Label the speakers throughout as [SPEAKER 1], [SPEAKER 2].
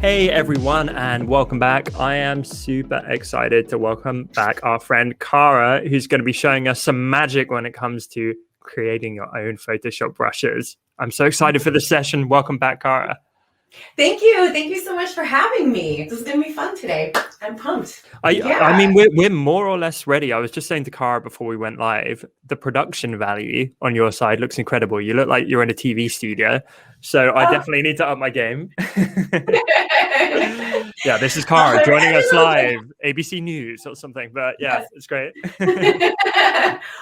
[SPEAKER 1] Hey everyone, and welcome back. I am super excited to welcome back our friend Khara, who's going to be showing us some magic when it comes to creating your own Photoshop brushes. I'm so excited for this session. Welcome back, Khara.
[SPEAKER 2] Thank you. Thank you so much for having me. This is going to be fun today. I'm pumped.
[SPEAKER 1] I mean, we're more or less ready. I was just saying to Khara before we went live, the production value on your side looks incredible. You look like you're in a TV studio. So I definitely need to up my game. Yeah, this is Khara joining us live, ABC News or something. But yeah, yes. It's great.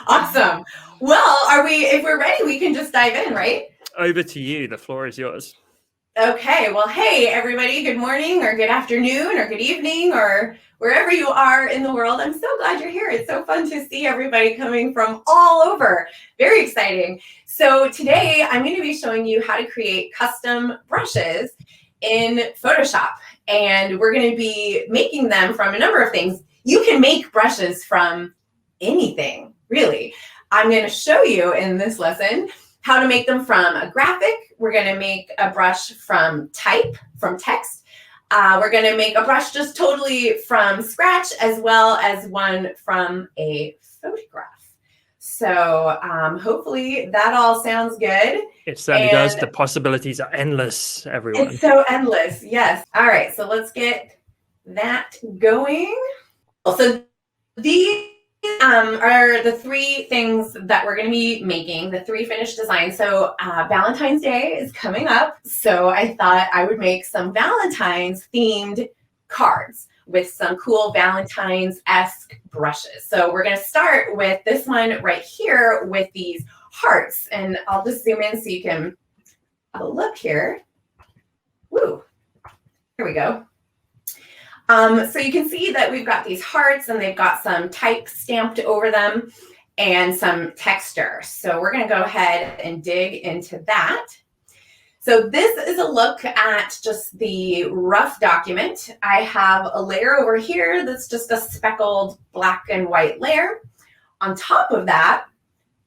[SPEAKER 2] Awesome. Well, if we're ready, we can just dive in, right?
[SPEAKER 1] Over to you. The floor is yours.
[SPEAKER 2] Okay. Well, hey, everybody. Good morning or good afternoon or good evening or wherever you are in the world. I'm so glad you're here. It's so fun to see everybody coming from all over. Very exciting. So today I'm going to be showing you how to create custom brushes in Photoshop. And we're going to be making them from a number of things. You can make brushes from anything, really. I'm going to show you in this lesson how to make them from a graphic. We're going to make a brush from text. We're going to make a brush just totally from scratch, as well as one from a photograph. So hopefully that all sounds good.
[SPEAKER 1] It certainly does. The possibilities are endless, everyone.
[SPEAKER 2] It's so endless, yes. All right, so let's get that going. So these are the three things that we're going to be making, the three finished designs. So Valentine's Day is coming up, so I thought I would make some Valentine's themed cards with some cool Valentine's-esque brushes. So we're going to start with this one right here with these hearts, and I'll just zoom in so you can have a look here. Woo, here we go. So you can see that we've got these hearts and they've got some type stamped over them and some texture. So we're going to go ahead and dig into that. So this is a look at just the rough document. I have a layer over here that's just a speckled black and white layer. On top of that,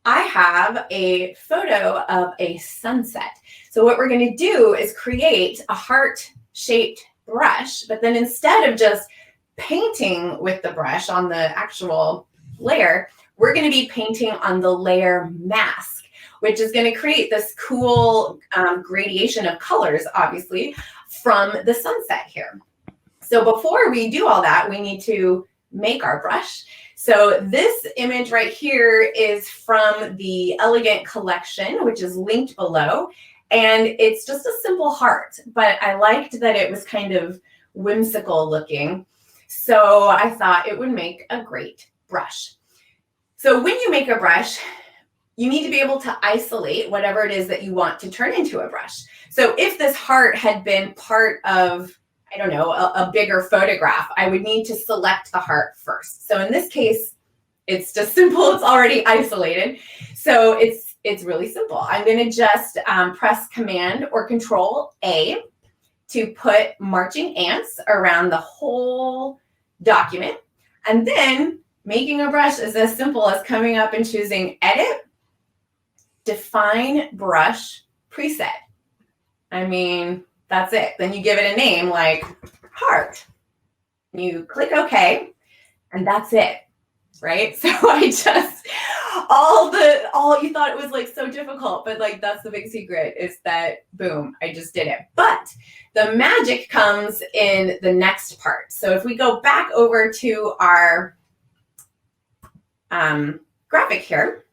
[SPEAKER 2] I have a photo of a sunset. So what we're going to do is create a heart-shaped brush, but then instead of just painting with the brush on the actual layer, we're going to be painting on the layer mask, which is going to create this cool gradation of colors, obviously, from the sunset here. So before we do all that, we need to make our brush. So this image right here is from the Elegant collection, which is linked below. And it's just a simple heart, but I liked that it was kind of whimsical looking. So I thought it would make a great brush. So when you make a brush, you need to be able to isolate whatever it is that you want to turn into a brush. So if this heart had been part of, I don't know, a bigger photograph, I would need to select the heart first. So in this case, it's just simple. It's already isolated. So it's really simple. I'm going to just press Command or Control A to put marching ants around the whole document. And then making a brush is as simple as coming up and choosing Edit, Define Brush Preset. I mean, that's it. Then you give it a name like heart. You click OK, and that's it. Right? So I just, you thought it was like so difficult, but like that's the big secret is that, boom, I just did it. But the magic comes in the next part. So if we go back over to our graphic here,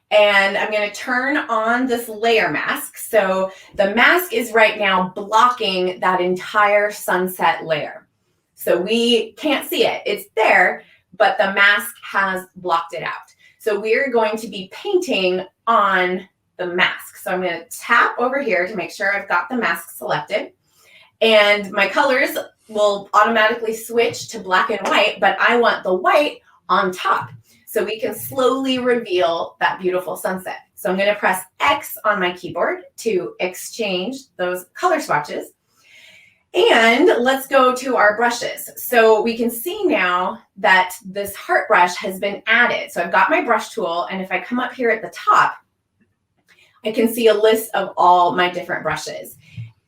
[SPEAKER 2] and I'm going to turn on this layer mask. So the mask is right now blocking that entire sunset layer. So we can't see it. It's there, but the mask has blocked it out. So we're going to be painting on the mask. So I'm going to tap over here to make sure I've got the mask selected. And my colors will automatically switch to black and white, but I want the white on top so we can slowly reveal that beautiful sunset. So I'm going to press X on my keyboard to exchange those color swatches. And let's go to our brushes. So we can see now that this heart brush has been added. So I've got my brush tool, and if I come up here at the top, I can see a list of all my different brushes.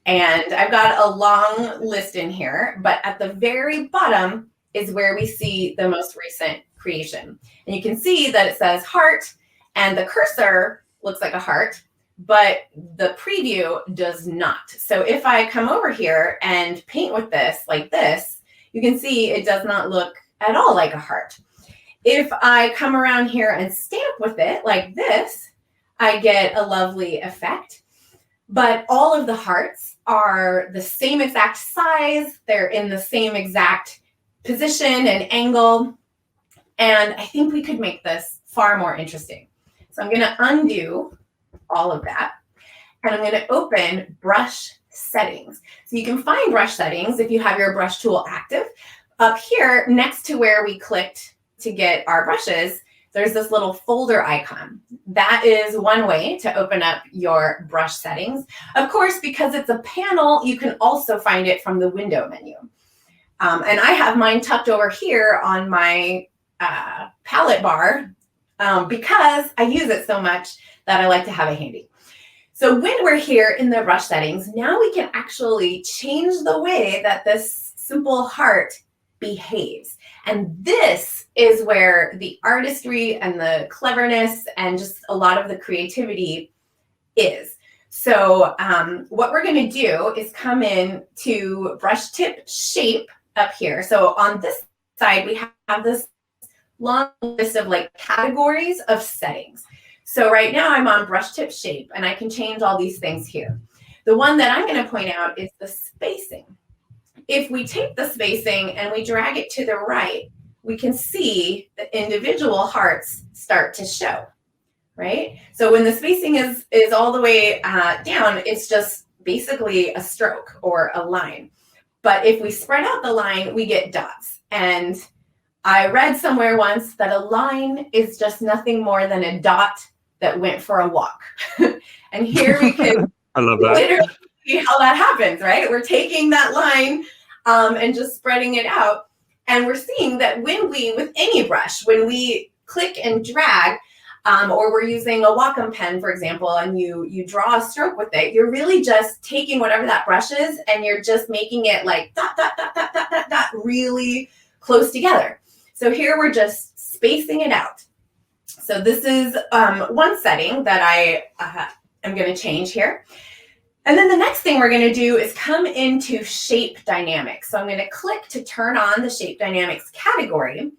[SPEAKER 2] And I've got a long list in here, but at the very bottom is where we see the most recent creation. And you can see that it says heart, and the cursor looks like a heart, but the preview does not. So if I come over here and paint with this like this, you can see it does not look at all like a heart. If I come around here and stamp with it like this, I get a lovely effect. But all of the hearts are the same exact size. They're in the same exact position and angle. And I think we could make this far more interesting. So I'm going to undo all of that. And I'm going to open brush settings. So you can find brush settings if you have your brush tool active. Up here, next to where we clicked to get our brushes, there's this little folder icon. That is one way to open up your brush settings. Of course, because it's a panel, you can also find it from the window menu. And I have mine tucked over here on my palette bar because I use it so much that I like to have it handy. So when we're here in the brush settings, now we can actually change the way that this simple heart behaves. And this is where the artistry and the cleverness and just a lot of the creativity is. So what we're going to do is come in to brush tip shape up here. So on this side, we have this long list of like categories of settings. So right now I'm on brush tip shape, and I can change all these things here. The one that I'm going to point out is the spacing. If we take the spacing and we drag it to the right, we can see the individual hearts start to show, right? So when the spacing is all the way down, it's just basically a stroke or a line. But if we spread out the line, we get dots. And I read somewhere once that a line is just nothing more than a dot that went for a walk. And here we can
[SPEAKER 1] I love that.
[SPEAKER 2] literally see how that happens, right? We're taking that line and just spreading it out. And we're seeing that when we, with any brush, when we click and drag, or we're using a Wacom pen, for example, and you draw a stroke with it, you're really just taking whatever that brush is and you're just making it like dot, dot, dot, dot, dot, dot, dot, really close together. So here we're just spacing it out. So this is one setting that I am going to change here. And then the next thing we're going to do is come into shape dynamics. So I'm going to click to turn on the shape dynamics category.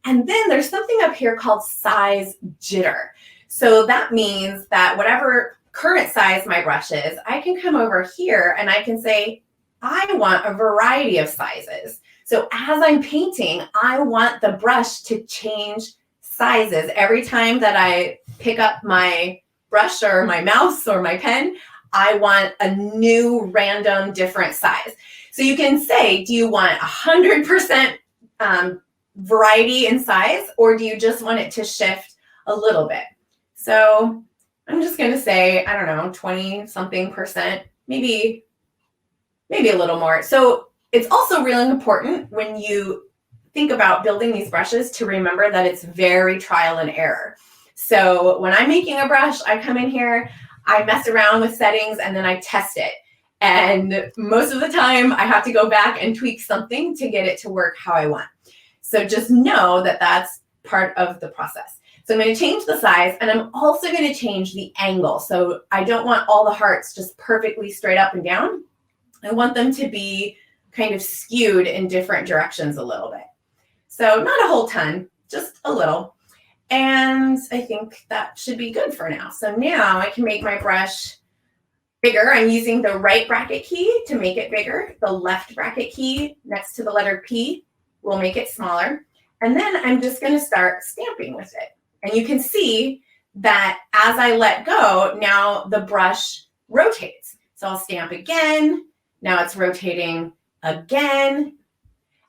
[SPEAKER 2] And then there's something up here called size jitter. So that means that whatever current size my brush is, I can come over here and I can say, I want a variety of sizes. So as I'm painting, I want the brush to change sizes. Every time that I pick up my brush or my mouse or my pen, I want a new random different size. So you can say, do you want 100% variety in size, or do you just want it to shift a little bit? So I'm just going to say, I don't know, 20 something percent, maybe a little more. So it's also really important when you think about building these brushes to remember that it's very trial and error. So when I'm making a brush, I come in here, I mess around with settings, and then I test it. And most of the time I have to go back and tweak something to get it to work how I want. So just know that that's part of the process. So I'm going to change the size, and I'm also going to change the angle. So I don't want all the hearts just perfectly straight up and down. I want them to be kind of skewed in different directions a little bit. So not a whole ton, just a little. And I think that should be good for now. So now I can make my brush bigger. I'm using the right bracket key to make it bigger. The left bracket key next to the letter P will make it smaller. And then I'm just going to start stamping with it. And you can see that as I let go, now the brush rotates. So I'll stamp again. Now it's rotating again.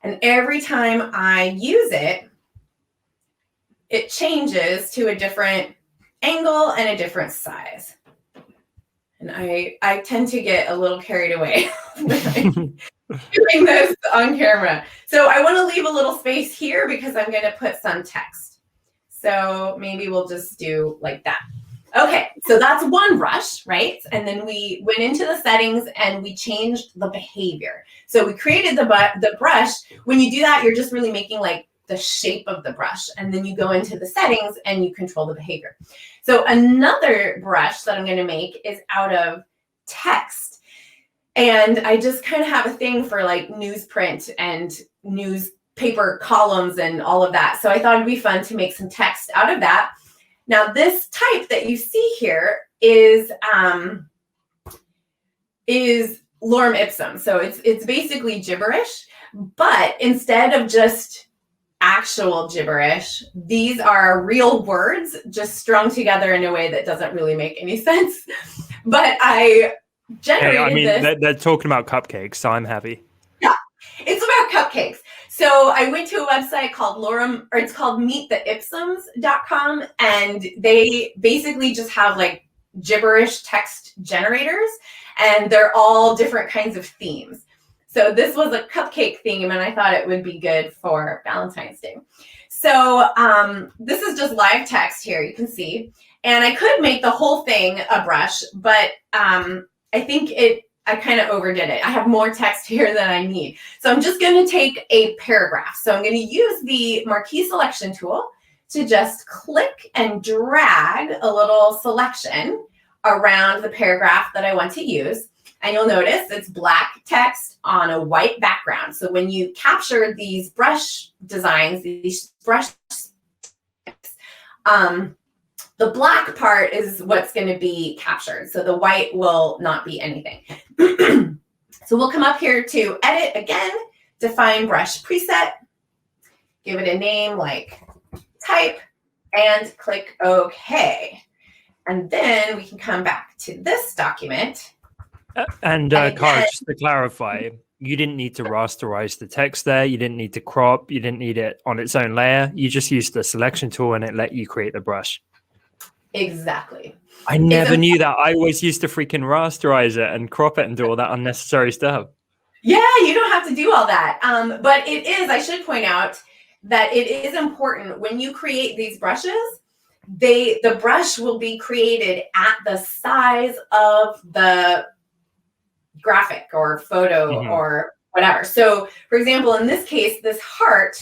[SPEAKER 2] And every time I use it, it changes to a different angle and a different size. And I tend to get a little carried away when I'm doing this on camera. So I want to leave a little space here because I'm going to put some text. So maybe we'll just do like that. Okay, so that's one brush, right? And then we went into the settings and we changed the behavior. So we created the brush. When you do that, you're just really making like the shape of the brush. And then you go into the settings and you control the behavior. So another brush that I'm going to make is out of text. And I just kind of have a thing for like newsprint and newspaper columns and all of that. So I thought it'd be fun to make some text out of that. Now, this type that you see here is lorem ipsum. So it's basically gibberish, but instead of just actual gibberish, these are real words just strung together in a way that doesn't really make any sense. But I generated this.
[SPEAKER 1] They're talking about cupcakes, so I'm happy.
[SPEAKER 2] Yeah, it's about cupcakes. So I went to a website called it's called meettheipsums.com, and they basically just have like gibberish text generators, and they're all different kinds of themes. So this was a cupcake theme, and I thought it would be good for Valentine's Day. So this is just live text here, you can see. And I could make the whole thing a brush, but I think I kind of overdid it. I have more text here than I need. So I'm just going to take a paragraph. So I'm going to use the marquee selection tool to just click and drag a little selection around the paragraph that I want to use. And you'll notice it's black text on a white background. So when you capture these brush designs, these brush, the black part is what's going to be captured. So the white will not be anything. So we'll come up here to edit again, define brush preset, give it a name like type, and click OK. And then we can come back to this document.
[SPEAKER 1] Khara, just to clarify, you didn't need to rasterize the text there. You didn't need to crop. You didn't need it on its own layer. You just used the selection tool and it let you create the brush.
[SPEAKER 2] Exactly.
[SPEAKER 1] I never knew that. I always used to freaking rasterize it and crop it and do all that unnecessary stuff.
[SPEAKER 2] Yeah, you don't have to do all that. But it is, I should point out that it is important when you create these brushes, the brush will be created at the size of the graphic or photo or whatever. So for example, in this case, this heart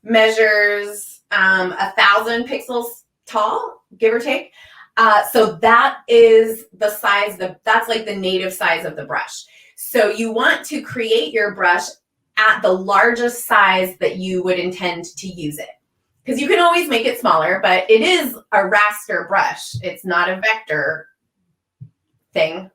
[SPEAKER 2] measures 1,000 pixels tall, give or take. So that is the size, that's like the native size of the brush. So you want to create your brush at the largest size that you would intend to use it. Because you can always make it smaller, but it is a raster brush. It's not a vector thing.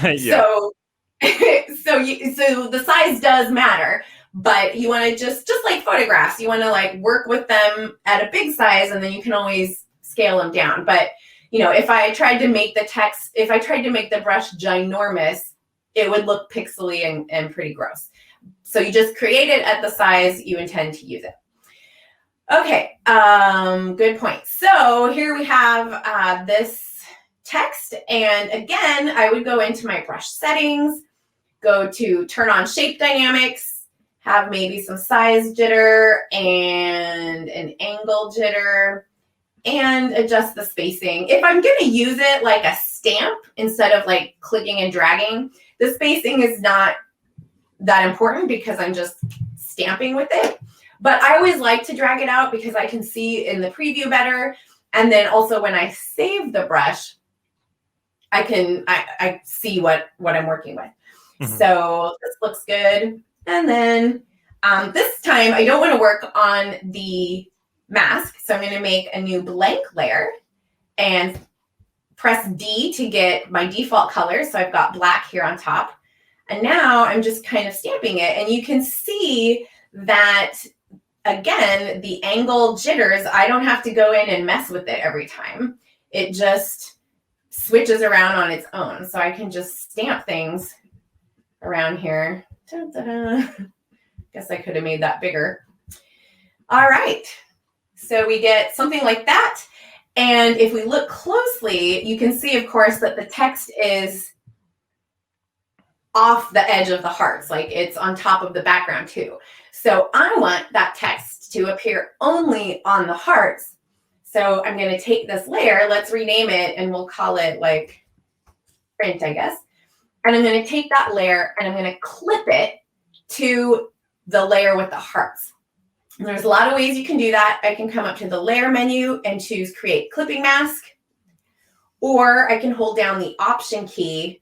[SPEAKER 2] Yeah. So the size does matter, but you want to just like photographs, you want to like work with them at a big size, and then you can always scale them down. But you know, if I tried to make the brush ginormous, it would look pixely and pretty gross. So you just create it at the size you intend to use it. Okay, good point. So here we have this text, and again, I would go into my brush settings, go to turn on shape dynamics, have maybe some size jitter and an angle jitter, and adjust the spacing. If I'm going to use it like a stamp instead of like clicking and dragging, the spacing is not that important because I'm just stamping with it. But I always like to drag it out because I can see in the preview better. And then also when I save the brush, I see what I'm working with. Mm-hmm. So this looks good. And then this time I don't want to work on the mask. So I'm going to make a new blank layer and press D to get my default color. So I've got black here on top. And now I'm just kind of stamping it. And you can see that, again, the angle jitters, I don't have to go in and mess with it every time. It just switches around on its own. So I can just stamp things around here. Da-da-da. Guess I could have made that bigger. All right. So we get something like that. And if we look closely, you can see, of course, that the text is off the edge of the hearts, like it's on top of the background too. So I want that text to appear only on the hearts. So I'm going to take this layer, let's rename it, and we'll call it like print, I guess. And I'm going to take that layer and I'm going to clip it to the layer with the hearts. And there's a lot of ways you can do that. I can come up to the layer menu and choose create clipping mask, or I can hold down the option key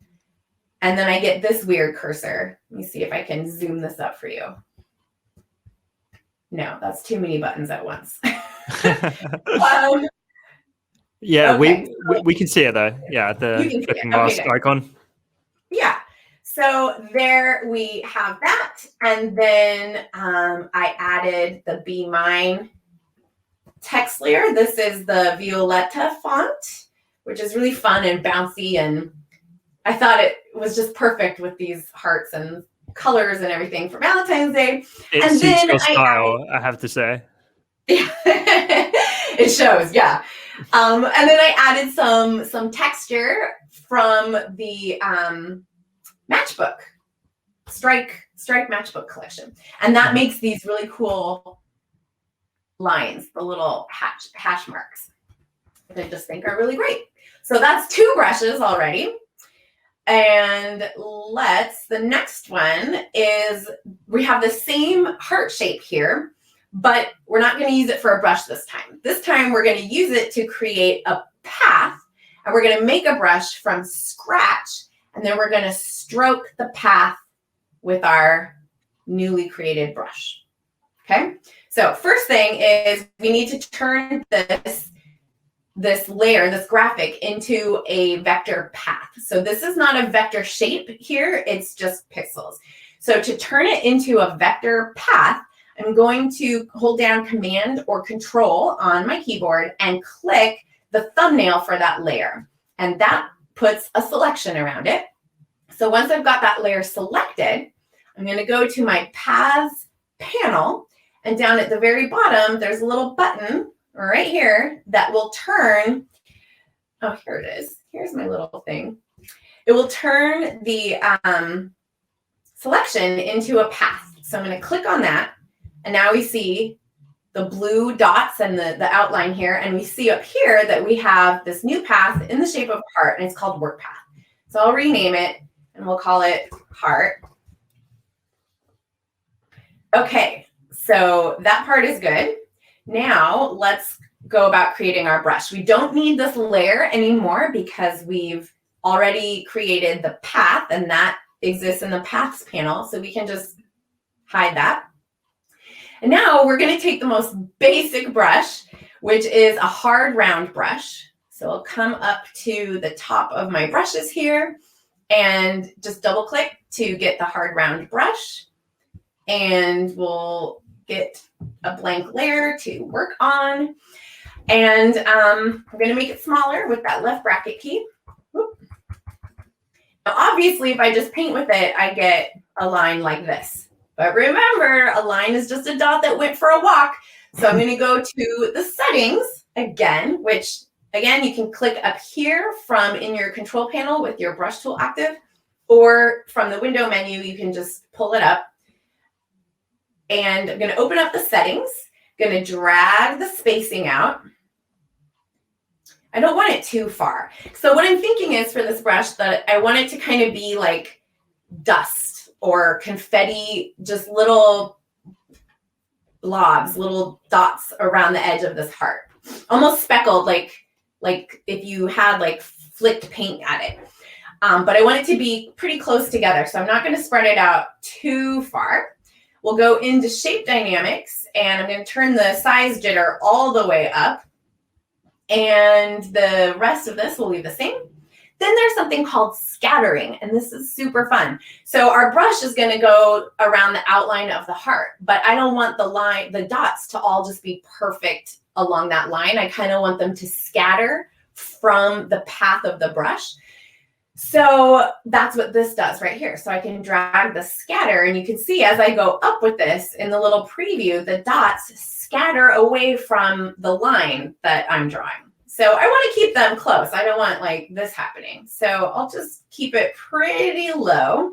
[SPEAKER 2] and then I get this weird cursor. Let me see if I can zoom this up for you. No, that's too many buttons at once.
[SPEAKER 1] Yeah,
[SPEAKER 2] okay,
[SPEAKER 1] we can see it though. Yeah, the clipping mask icon.
[SPEAKER 2] Yeah. So there we have that. And then I added the Be Mine text layer. This is the Violetta font, which is really fun and bouncy. And I thought it was just perfect with these hearts and colors and everything for Valentine's Day.
[SPEAKER 1] It
[SPEAKER 2] and
[SPEAKER 1] suits
[SPEAKER 2] then
[SPEAKER 1] your style, I have to say.
[SPEAKER 2] It shows, yeah. And then I added some texture from the matchbook, Strike matchbook collection. And that makes these really cool lines, the little hash marks, that I just think are really great. So that's 2 brushes already. And the next one is, we have the same heart shape here, but we're not going to use it for a brush this time. This time we're going to use it to create a path, and we're going to make a brush from scratch, and then we're going to stroke the path with our newly created brush. Okay, so first thing is we need to turn this layer, this graphic, into a vector path. So this is not a vector shape here, it's just pixels. So to turn it into a vector path, I'm going to hold down Command or Control on my keyboard and click the thumbnail for that layer. And that puts a selection around it. So once I've got that layer selected, I'm going to go to my Paths panel, and down at the very bottom, there's a little button right here that will turn, oh, here it is. Here's my little thing. It will turn the selection into a path. So I'm going to click on that. And now we see the blue dots and the outline here. And we see up here that we have this new path in the shape of a heart, and it's called Work Path. So I'll rename it and we'll call it Heart. Okay, so that part is good. Now let's go about creating our brush. We don't need this layer anymore because we've already created the path, and that exists in the Paths panel. So we can just hide that. And now we're going to take the most basic brush, which is a hard round brush. So I'll come up to the top of my brushes here and just double click to get the hard round brush. And we'll get a blank layer to work on. And I'm going to make it smaller with that left bracket key. Whoop. Now, obviously, if I just paint with it, I get a line like this. But remember, a line is just a dot that went for a walk. So I'm going to go to the settings again, which, again, you can click up here from in your control panel with your brush tool active, or from the window menu, you can just pull it up. And I'm going to open up the settings, going to drag the spacing out. I don't want it too far. So what I'm thinking is for this brush that I want it to kind of be like dust or confetti, just little blobs, little dots around the edge of this heart. Almost speckled, like if you had like flicked paint at it. But I want it to be pretty close together. So I'm not going to spread it out too far. We'll go into shape dynamics, and I'm going to turn the size jitter all the way up. And the rest of this will leave the same. Then there's something called scattering, and this is super fun. So our brush is going to go around the outline of the heart, but I don't want the dots to all just be perfect along that line. I kind of want them to scatter from the path of the brush. So that's what this does right here. So I can drag the scatter, and you can see as I go up with this in the little preview, the dots scatter away from the line that I'm drawing. So I want to keep them close. I don't want like this happening. So I'll just keep it pretty low.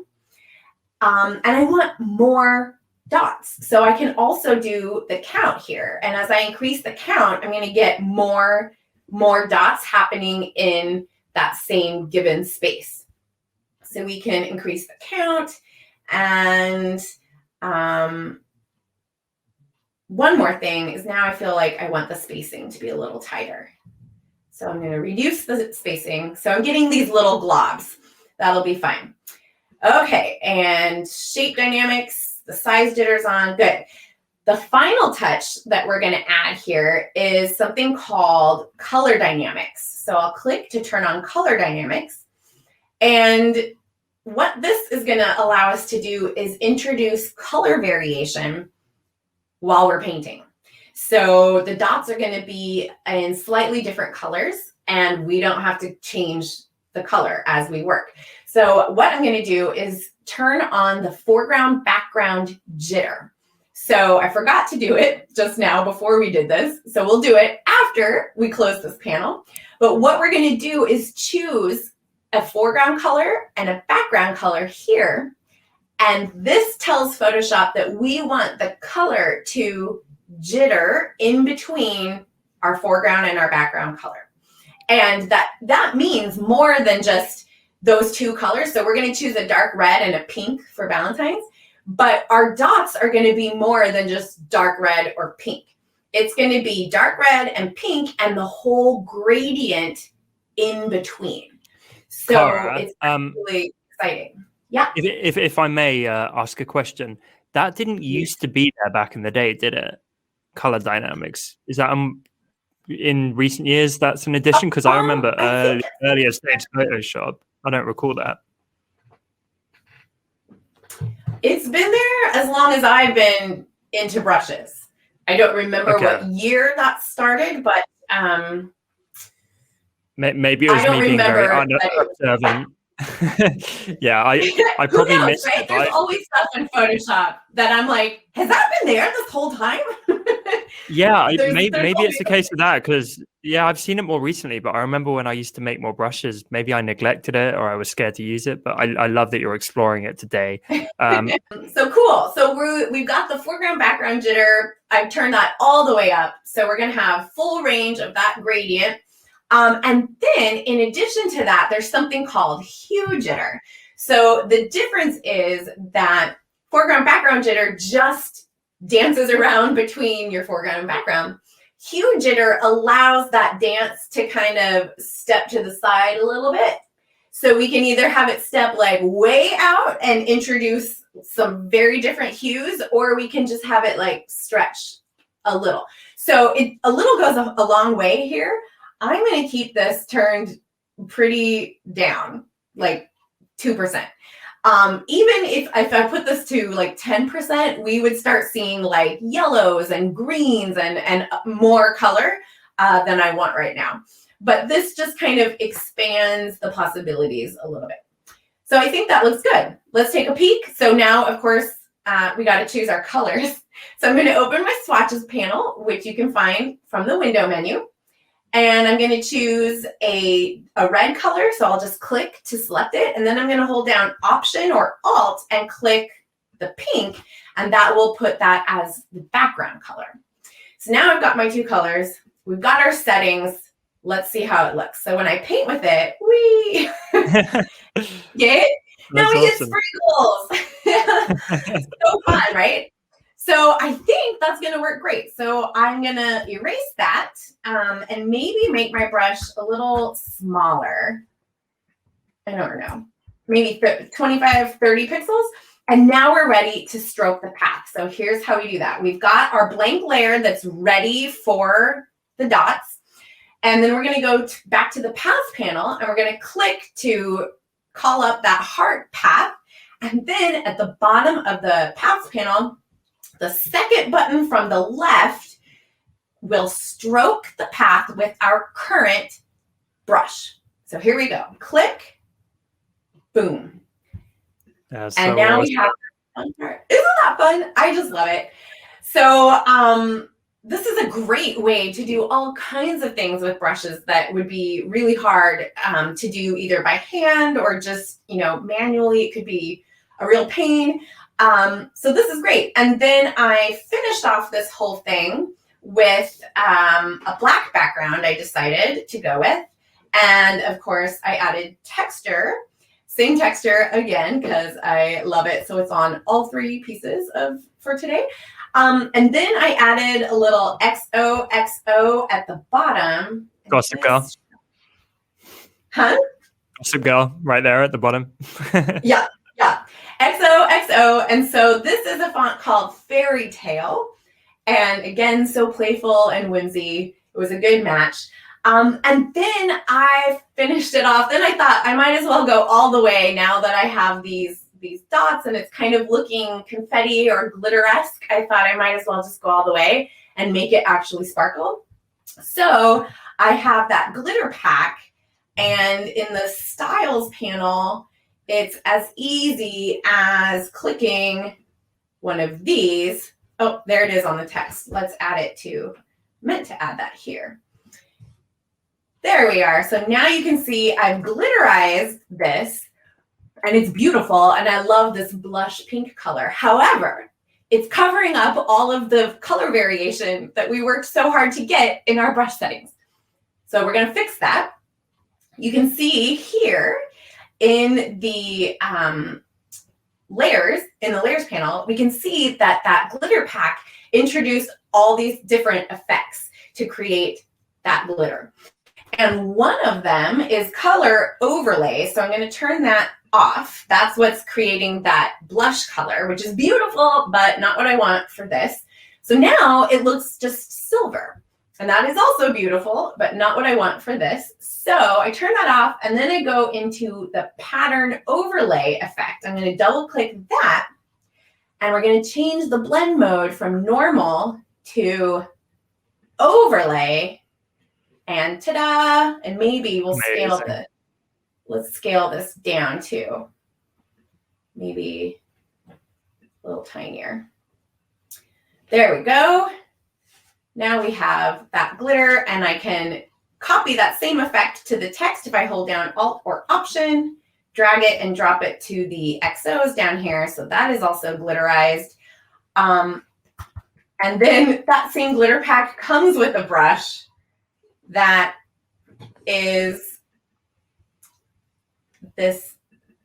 [SPEAKER 2] And I want more dots. So I can also do the count here. And as I increase the count, I'm going to get more dots happening in that same given space. So we can increase the count. And one more thing is now I feel like I want the spacing to be a little tighter. So I'm going to reduce the spacing. So I'm getting these little globs. That'll be fine. Okay, and shape dynamics, the size jitter's on, good. The final touch that we're going to add here is something called color dynamics. So I'll click to turn on color dynamics. And what this is going to allow us to do is introduce color variation while we're painting. So the dots are going to be in slightly different colors, and we don't have to change the color as we work. So what I'm going to do is turn on the foreground background jitter. So I forgot to do it just now before we did this. So we'll do it after we close this panel. But what we're going to do is choose a foreground color and a background color here. And this tells Photoshop that we want the color to jitter in between our foreground and our background color. And that means more than just those two colors. So we're going to choose a dark red and a pink for Valentine's, but our dots are going to be more than just dark red or pink. It's going to be dark red and pink and the whole gradient in between. So
[SPEAKER 1] Khara,
[SPEAKER 2] it's really exciting. Yeah.
[SPEAKER 1] If I may ask a question, that didn't used to be there back in the day, did it? Color dynamics. Is that in recent years that's an addition? Because I remember earlier stage Photoshop. I don't recall that.
[SPEAKER 2] It's been there as long as I've been into brushes. I don't remember what year that started, but
[SPEAKER 1] maybe it was me being very unobservant. Yeah, I probably missed
[SPEAKER 2] right?
[SPEAKER 1] it.
[SPEAKER 2] There's always stuff in Photoshop that I'm like, has that been there this whole time?
[SPEAKER 1] Yeah, maybe it's the case with that, because I've seen it more recently, but I remember when I used to make more brushes, maybe I neglected it or I was scared to use it, but I love that you're exploring it today.
[SPEAKER 2] So cool. So we've got the foreground background jitter. I've turned that all the way up. So we're going to have full range of that gradient. And then in addition to that, there's something called hue jitter. So the difference is that foreground background jitter just dances around between your foreground and background. Hue jitter allows that dance to kind of step to the side a little bit. So we can either have it step like way out and introduce some very different hues, or we can just have it like stretch a little. So a little goes a long way here. I'm going to keep this turned pretty down, like 2%. Even if I put this to like 10%, we would start seeing like yellows and greens and more color than I want right now. But this just kind of expands the possibilities a little bit. So I think that looks good. Let's take a peek. So now, of course, we got to choose our colors. So I'm going to open my swatches panel, which you can find from the window menu. And I'm going to choose a red color. So I'll just click to select it. And then I'm going to hold down Option or Alt and click the pink. And that will put that as the background color. So now I've got my two colors. We've got our settings. Let's see how it looks. So when I paint with it, get it? Now we get sprinkles. So fun, right? So I think that's going to work great. So I'm going to erase that and maybe make my brush a little smaller. I don't know, maybe 25, 30 pixels. And now we're ready to stroke the path. So here's how we do that. We've got our blank layer that's ready for the dots. And then we're going to go back to the path panel and we're going to click to call up that heart path. And then at the bottom of the path panel, the second button from the left will stroke the path with our current brush. So here we go. Click, boom.
[SPEAKER 1] And
[SPEAKER 2] so now we have the fun part. Isn't that fun? I just love it. So this is a great way to do all kinds of things with brushes that would be really hard to do either by hand or just, manually. It could be a real pain. So this is great. And then I finished off this whole thing with a black background I decided to go with. And of course, I added texture, same texture again, because I love it. So it's on all 3 pieces for today. And then I added a little XOXO at the bottom.
[SPEAKER 1] Gossip Girl.
[SPEAKER 2] Huh?
[SPEAKER 1] Gossip Girl right there at the bottom.
[SPEAKER 2] Yeah. XOXO. And so this is a font called Fairy Tale. And again, so playful and whimsy. It was a good match. And then I finished it off. Then I thought I might as well go all the way now that I have these dots and it's kind of looking confetti or glitter-esque. I thought I might as well just go all the way and make it actually sparkle. So I have that glitter pack, and in the styles panel, it's as easy as clicking one of these. Oh, there it is on the text. Let's add it to, meant to add that here. There we are. So now you can see I've glitterized this, and it's beautiful, and I love this blush pink color. However, it's covering up all of the color variation that we worked so hard to get in our brush settings. So we're going to fix that. You can see here in the layers panel, we can see that that glitter pack introduced all these different effects to create that glitter. And one of them is color overlay. So I'm going to turn that off. That's what's creating that blush color, which is beautiful, but not what I want for this. So now it looks just silver. And that is also beautiful, but not what I want for this. So I turn that off, and then I go into the pattern overlay effect. I'm going to double click that, and we're going to change the blend mode from normal to overlay. And ta-da! And maybe we'll scale let's scale this down to maybe a little tinier. There we go. Now we have that glitter, and I can copy that same effect to the text if I hold down Alt or Option, drag it and drop it to the XOs down here. So that is also glitterized. And then that same glitter pack comes with a brush that is this,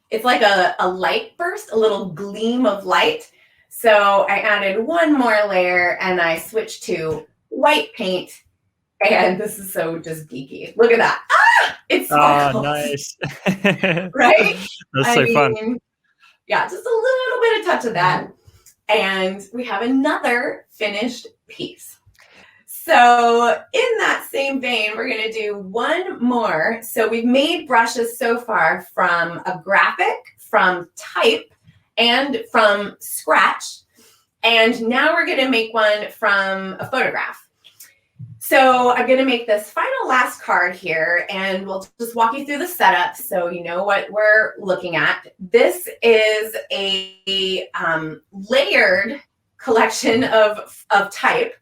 [SPEAKER 2] it's like a light burst, a little gleam of light. So I added one more layer, and I switched to white paint, and this is so just geeky. Look at that. Ah, it's sparkles.
[SPEAKER 1] Oh, nice.
[SPEAKER 2] Right?
[SPEAKER 1] That's so fun.
[SPEAKER 2] Yeah, just a little bit of touch of that. And we have another finished piece. So in that same vein, we're going to do one more. So we've made brushes so far from a graphic, from type, and from scratch. And now we're going to make one from a photograph. So I'm going to make this final last card here, and we'll just walk you through the setup so you know what we're looking at. This is a layered collection of type.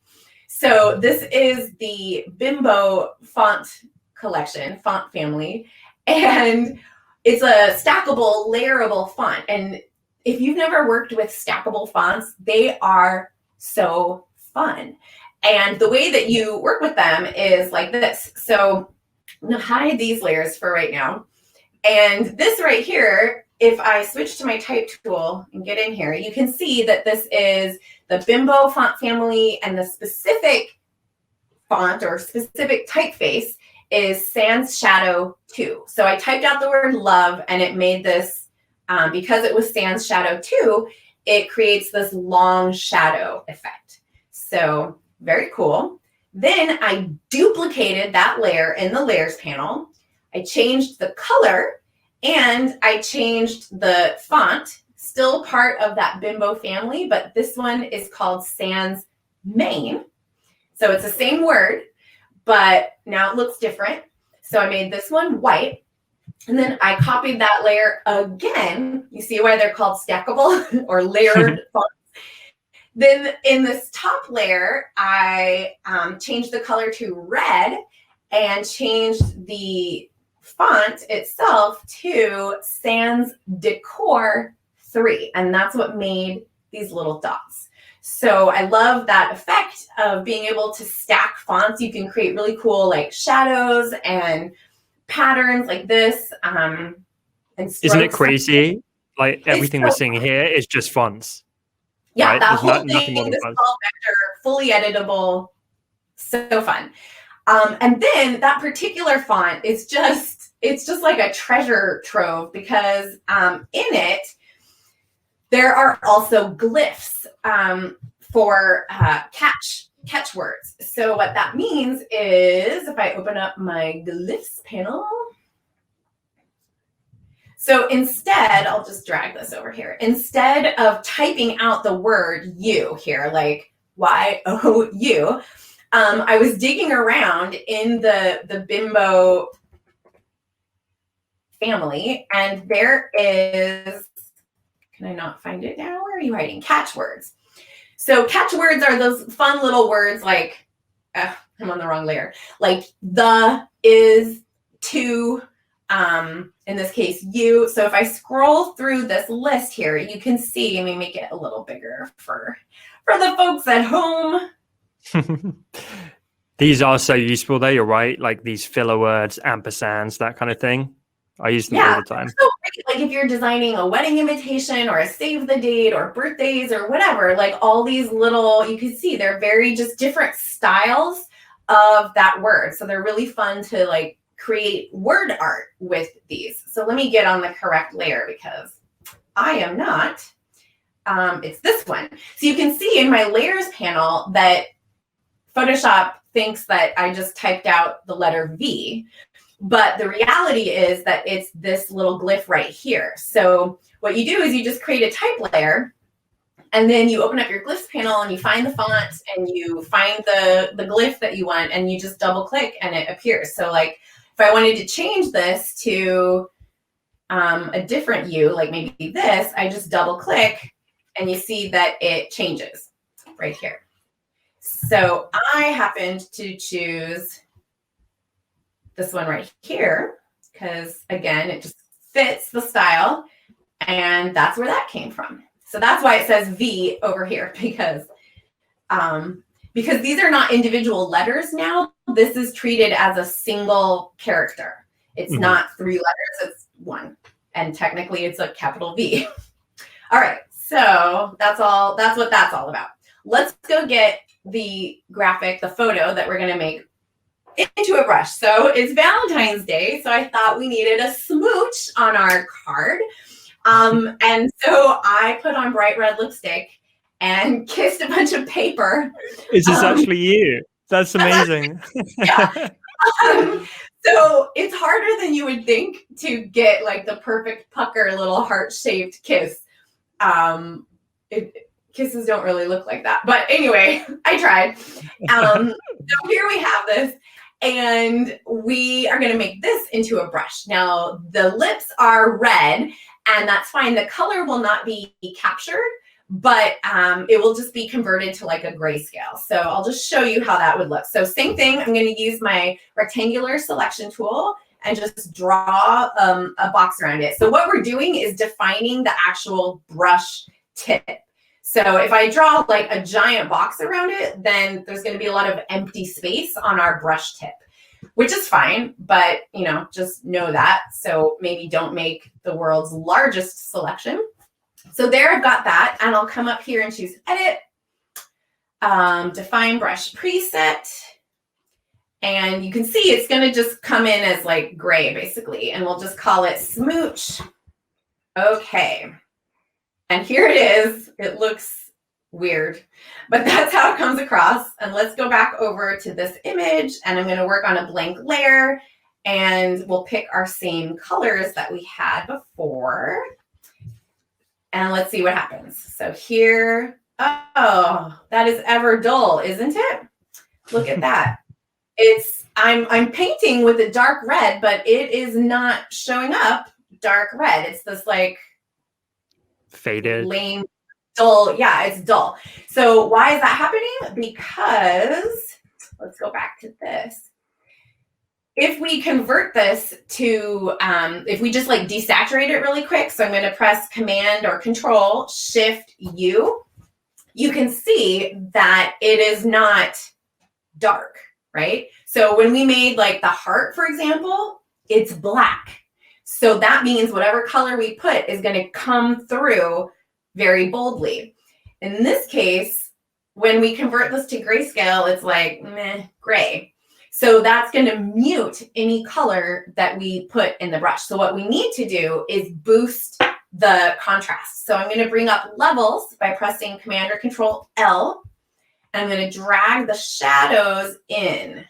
[SPEAKER 2] So this is the Bimbo font collection, font family, and it's a stackable, layerable font. And if you've never worked with stackable fonts, they are so fun. And the way that you work with them is like this. So I'm going to hide these layers for right now. And this right here, if I switch to my type tool and get in here, you can see that this is the Bimbo font family, and the specific font or specific typeface is Sans Shadow 2. So I typed out the word love, and it made this, because it was Sans Shadow 2, it creates this long shadow effect. So very cool. Then I duplicated that layer in the layers panel. I changed the color, and I changed the font, still part of that Bimbo family, but this one is called Sans Main. So it's the same word, but now it looks different. So I made this one white, and then I copied that layer again. You see why they're called stackable or layered fonts. Then in this top layer, I changed the color to red and changed the font itself to Sans Decor 3. And that's what made these little dots. So I love that effect of being able to stack fonts. You can create really cool like shadows and patterns like this. And
[SPEAKER 1] isn't it crazy? Like everything we're seeing here is just fonts.
[SPEAKER 2] Yeah,
[SPEAKER 1] right?
[SPEAKER 2] that
[SPEAKER 1] There's
[SPEAKER 2] whole
[SPEAKER 1] nothing more
[SPEAKER 2] thing,
[SPEAKER 1] than
[SPEAKER 2] this
[SPEAKER 1] fonts.
[SPEAKER 2] small vector, fully editable, so fun. And then that particular font is it's just like a treasure trove because in it, there are also glyphs for catch words. So what that means is if I open up my glyphs panel, so instead, I'll just drag this over here. Instead of typing out the word you here, like Y-O-U, I was digging around in the Bimbo family, and there is, can I not find it now? Where are you hiding? Catchwords. So catchwords are those fun little words like, I'm on the wrong layer, like the, is, to, in this case, you. So if I scroll through this list here, you can see, let me make it a little bigger for the folks at home.
[SPEAKER 1] These are so useful though, you're right. Like these filler words, ampersands, that kind of thing. I use them all the time.
[SPEAKER 2] So like if you're designing a wedding invitation or a save the date or birthdays or whatever, like all these little, you can see they're very just different styles of that word. So they're really fun to like create word art with these. So let me get on the correct layer because I am not. It's this one. So you can see in my layers panel that Photoshop thinks that I just typed out the letter V, but the reality is that it's this little glyph right here. So what you do is you just create a type layer, and then you open up your glyphs panel and you find the font and you find the glyph that you want and you just double click and it appears. So like if I wanted to change this to a different U, like maybe this, I just double click and you see that it changes right here. So I happened to choose this one right here because, again, it just fits the style, and that's where that came from. So that's why it says V over here because these are not individual letters now. This is treated as a single character. It's not 3 letters, it's 1. And technically it's a capital V. All right, so that's what that's all about. Let's go get the graphic, the photo that we're gonna make into a brush. So it's Valentine's Day, so I thought we needed a smooch on our card. And so I put on bright red lipstick and kissed a bunch of paper.
[SPEAKER 1] Is this actually you? That's amazing.
[SPEAKER 2] Yeah. So it's harder than you would think to get like the perfect pucker little heart-shaped kiss. Kisses don't really look like that. But anyway, I tried. So here we have this. And we are going to make this into a brush. Now, the lips are red, and that's fine. The color will not be captured, but it will just be converted to like a grayscale. So I'll just show you how that would look. So same thing, I'm going to use my rectangular selection tool and just draw a box around it. So what we're doing is defining the actual brush tip. So if I draw like a giant box around it, then there's going to be a lot of empty space on our brush tip, which is fine, but just know that. So maybe don't make the world's largest selection. So there I've got that, and I'll come up here and choose edit, define brush preset. And you can see it's going to just come in as like gray basically, and we'll just call it smooch. Okay. And here it is. It looks weird, but that's how it comes across. And let's go back over to this image, and I'm going to work on a blank layer, and we'll pick our same colors that we had before. And let's see what happens. So here, oh, that is ever dull, isn't it? Look at that. I'm painting with a dark red, but it is not showing up dark red. It's this like
[SPEAKER 1] faded,
[SPEAKER 2] lame, dull. Yeah, it's dull. So why is that happening? Because let's go back to this. if we convert this to, if we just like desaturate it really quick, so I'm going to press Command or Control Shift U, you can see that it is not dark, right? So when we made like the heart, for example, it's black. So that means whatever color we put is going to come through very boldly. In this case, when we convert this to grayscale, it's like meh, gray. So that's going to mute any color that we put in the brush. So what we need to do is boost the contrast. So I'm going to bring up levels by pressing Command or Control L. And I'm going to drag the shadows in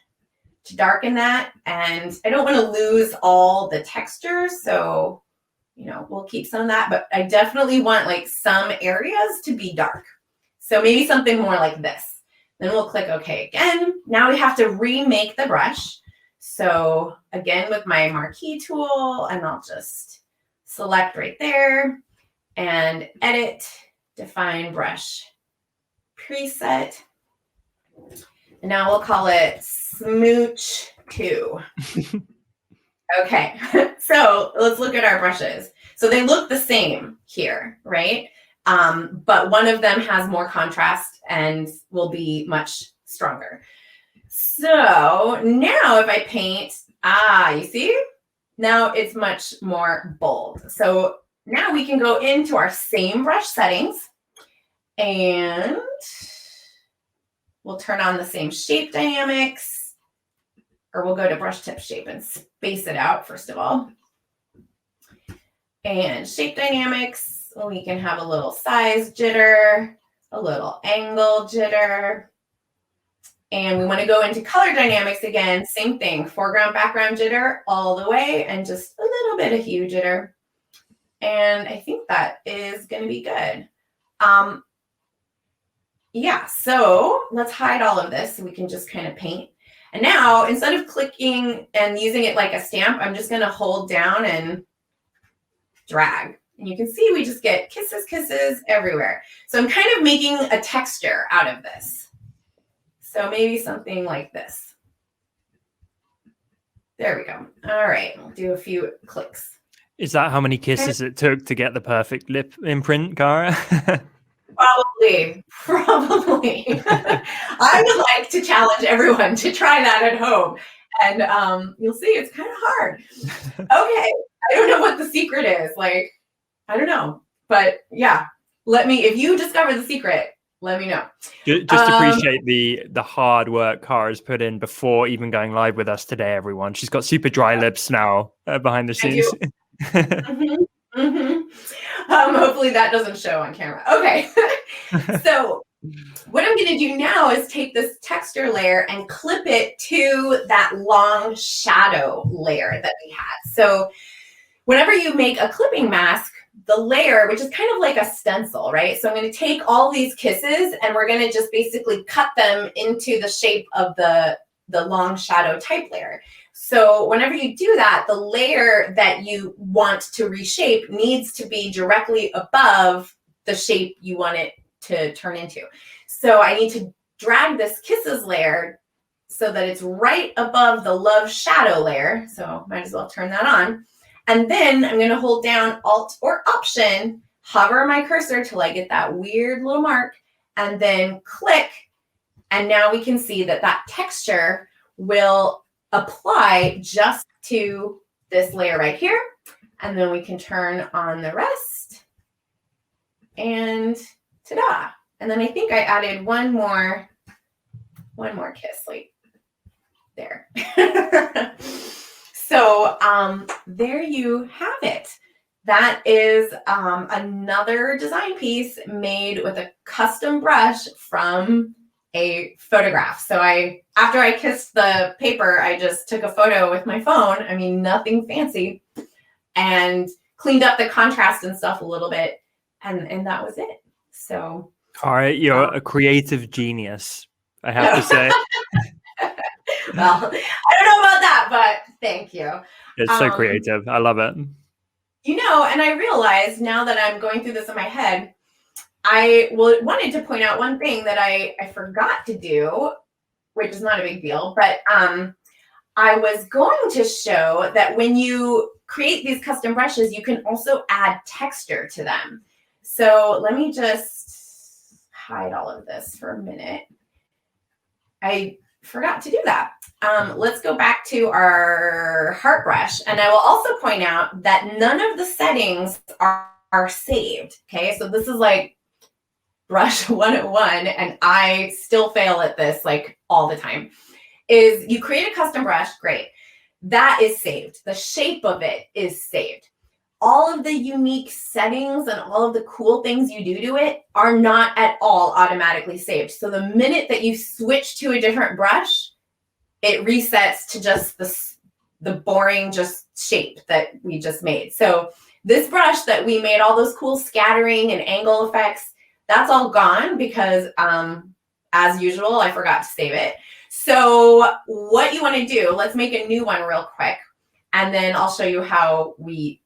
[SPEAKER 2] to darken that. And I don't want to lose all the texture. So, you know, we'll keep some of that, but I definitely want like some areas to be dark. So maybe something more like this. Then we'll click OK again. Now we have to remake the brush. So again, with my marquee tool, and I'll just select there and edit, define brush preset. And now we'll call it Smooch 2. Okay, so let's look at our brushes. So they look the same here, right? But one of them has more contrast and will be much stronger. So now if I paint, you see? Now it's much more bold. So now we can go into our same brush settings and we'll turn on the same shape dynamics, or we'll go to brush tip shape and space it out first of all. And shape dynamics, we can have a little size jitter, a little angle jitter. And we want to go into color dynamics again, same thing, foreground, background jitter all the way, and just a little bit of hue jitter. And I think that is going to be good. Yeah, so let's hide all of this so we can just kind of paint. And now, instead of clicking and using it like a stamp, I'm just going to hold down and drag. And you can see we just get kisses, kisses everywhere. So I'm kind of making a texture out of this. So maybe something like this. There we go. All right, we'll do a few clicks.
[SPEAKER 1] Is that how many kisses it took to get the perfect lip imprint, Khara?
[SPEAKER 2] Probably. I would like to challenge everyone to try that at home. And you'll see it's kind of hard. Okay, I don't know what the secret is. Like, I don't know. But yeah, if you discover the secret, let me know.
[SPEAKER 1] Just appreciate the hard work Khara's put in before even going live with us today, everyone. She's got super dry lips now behind the scenes.
[SPEAKER 2] Hopefully that doesn't show on camera. Okay. So what I'm going to do now is take this texture layer and clip it to that long shadow layer that we had. So whenever you make a clipping mask, the layer, which is kind of like a stencil, right? So I'm going to take all these kisses and we're going to just basically cut them into the shape of the long shadow type layer. So whenever you do that, the layer that you want to reshape needs to be directly above the shape you want it to turn into. So I need to drag this kisses layer so that it's right above the love shadow layer. So might as well turn that on. And then I'm going to hold down Alt or Option, hover my cursor till I get that weird little mark, and then click. And now we can see that that texture will apply just to this layer right here. And then we can turn on the rest. And ta-da. And then I think I added one more kiss, like there. So there you have it. That is another design piece made with a custom brush from a photograph. So after I kissed the paper, I just took a photo with my phone. I mean, nothing fancy, and cleaned up the contrast and stuff a little bit. And that was it. So
[SPEAKER 1] Khara, you're a creative genius, I have to say.
[SPEAKER 2] Well, I don't know about that, but thank you.
[SPEAKER 1] It's so creative. I love it.
[SPEAKER 2] You know, and I realized now that I'm going through this in my head, I wanted to point out one thing that I forgot to do, which is not a big deal, but I was going to show that when you create these custom brushes, you can also add texture to them. So let me just hide all of this for a minute. I forgot to do that. Let's go back to our heart brush. And I will also point out that none of the settings are saved. Okay, so this is like brush 101, and I still fail at this like all the time. Is you create a custom brush, great. That is saved. The shape of it is saved. All of the unique settings and all of the cool things you do to it are not at all automatically saved. So the minute that you switch to a different brush, it resets to just the boring just shape that we just made. So this brush that we made all those cool scattering and angle effects, that's all gone because as usual, I forgot to save it. So what you want to do, let's make a new one real quick, and then I'll show you how we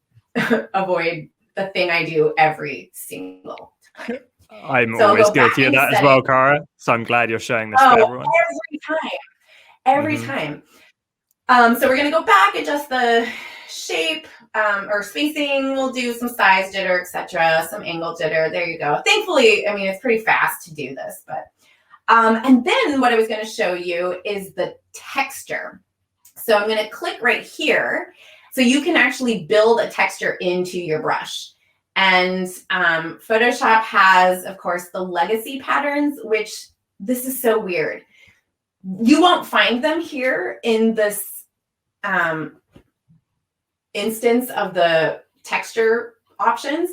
[SPEAKER 2] avoid the thing I do every single time.
[SPEAKER 1] I'm always guilty of that as well, Khara. So I'm glad you're showing this for everyone.
[SPEAKER 2] Every time. So we're going to go back, adjust the shape or spacing. We'll do some size jitter, etc., some angle jitter. There you go. Thankfully, I mean, it's pretty fast to do this, but and then what I was going to show you is the texture. So I'm going to click right here. So you can actually build a texture into your brush. And Photoshop has, of course, the legacy patterns, which this is so weird. You won't find them here in this instance of the texture options.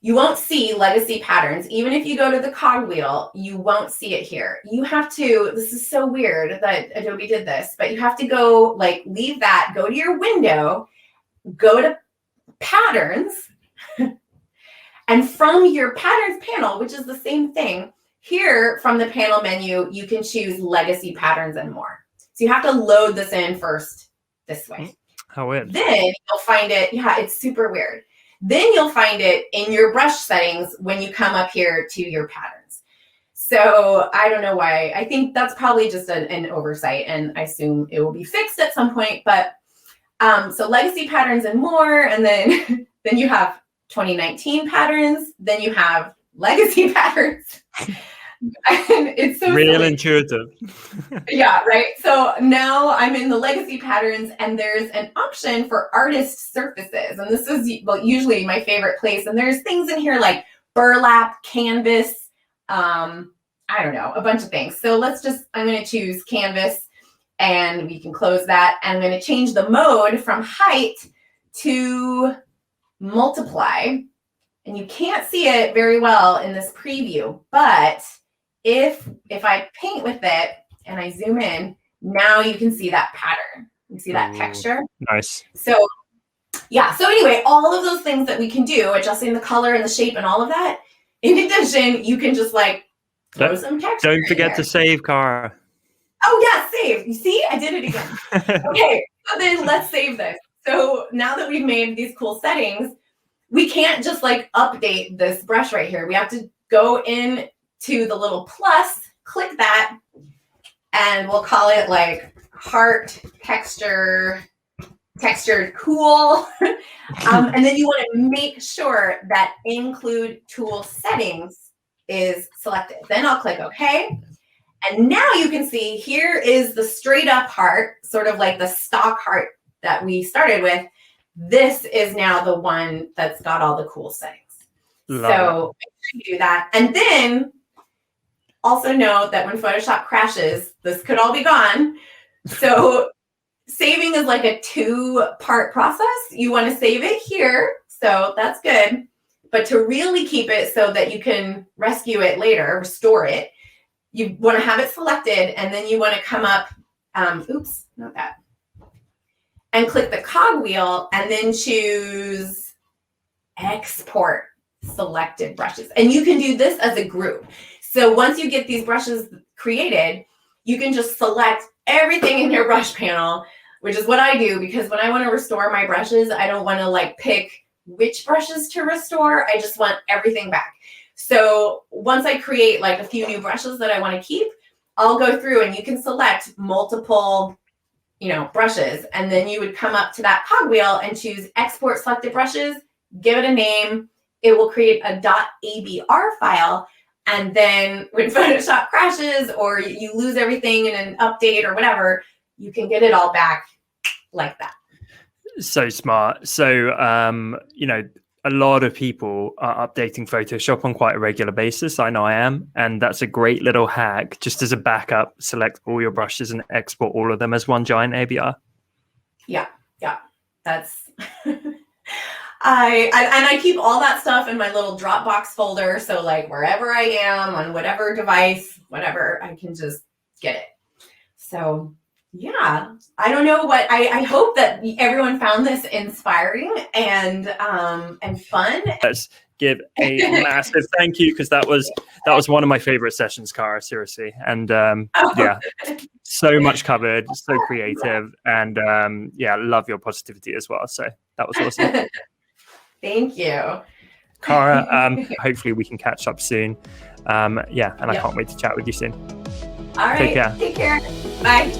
[SPEAKER 2] You won't see legacy patterns. Even if you go to the cogwheel, you won't see it here. You have to, this is so weird that Adobe did this, but you have to go like leave that, go to your window, go to patterns, and from your patterns panel, which is the same thing, here from the panel menu, you can choose legacy patterns and more. So you have to load this in first this way.
[SPEAKER 1] How weird.
[SPEAKER 2] Then you'll find it, yeah, it's super weird. Then you'll find it in your brush settings when you come up here to your patterns. So I don't know why. I think that's probably just an oversight, and I assume it will be fixed at some point. But so legacy patterns and more, and then then you have 2019 patterns, then you have legacy patterns. And it's so
[SPEAKER 1] real
[SPEAKER 2] silly.
[SPEAKER 1] Intuitive.
[SPEAKER 2] Yeah, right. So now I'm in the legacy patterns, and there's an option for artist surfaces. And this is usually my favorite place. And there's things in here like burlap, canvas, I don't know, a bunch of things. So I'm going to choose canvas, and we can close that. And I'm going to change the mode from height to multiply. And you can't see it very well in this preview, but if I paint with it and I zoom in, now you can see that pattern. You see that texture?
[SPEAKER 1] Nice.
[SPEAKER 2] So yeah, so anyway, all of those things that we can do, adjusting the color and the shape and all of that. In addition, you can just like throw some texture.
[SPEAKER 1] Don't forget to save, Khara.
[SPEAKER 2] Oh yeah, save. You see, I did it again. Okay, so then let's save this. So now that we've made these cool settings, we can't just like update this brush right here. We have to go in to the little plus, click that, and we'll call it like heart textured cool. And then you want to make sure that include tool settings is selected. Then I'll click OK. And now you can see here is the straight up heart, sort of like the stock heart that we started with. This is now the one that's got all the cool settings. So make sure you do that. And then also know that when Photoshop crashes, this could all be gone. So saving is like a 2-part process. You want to save it here. So that's good. But to really keep it so that you can rescue it later, restore it, you want to have it selected, and then you want to come up, oops, not that. And click the cogwheel and then choose export selected brushes. And you can do this as a group. So once you get these brushes created, you can just select everything in your brush panel, which is what I do, because when I want to restore my brushes, I don't want to like pick which brushes to restore. I just want everything back. So once I create like a few new brushes that I want to keep, I'll go through and you can select multiple brushes. And then you would come up to that cogwheel and choose export selected brushes, give it a name. It will create a .abr file. And then when Photoshop crashes or you lose everything in an update or whatever, you can get it all back like that.
[SPEAKER 1] So smart. So, a lot of people are updating Photoshop on quite a regular basis. I know I am. And that's a great little hack. Just as a backup, select all your brushes and export all of them as one giant ABR.
[SPEAKER 2] Yeah. That's... I keep all that stuff in my little Dropbox folder. So like wherever I am on whatever device, whatever, I can just get it. So yeah, I don't know what, I hope that everyone found this inspiring and fun.
[SPEAKER 1] Let's give a massive thank you, because that was one of my favorite sessions, Khara, seriously. And yeah, so much covered, so creative, and love your positivity as well. So that was awesome.
[SPEAKER 2] Thank you.
[SPEAKER 1] Khara, hopefully we can catch up soon. I can't wait to chat with you soon.
[SPEAKER 2] All right.
[SPEAKER 1] Take care.
[SPEAKER 2] Take care. Bye.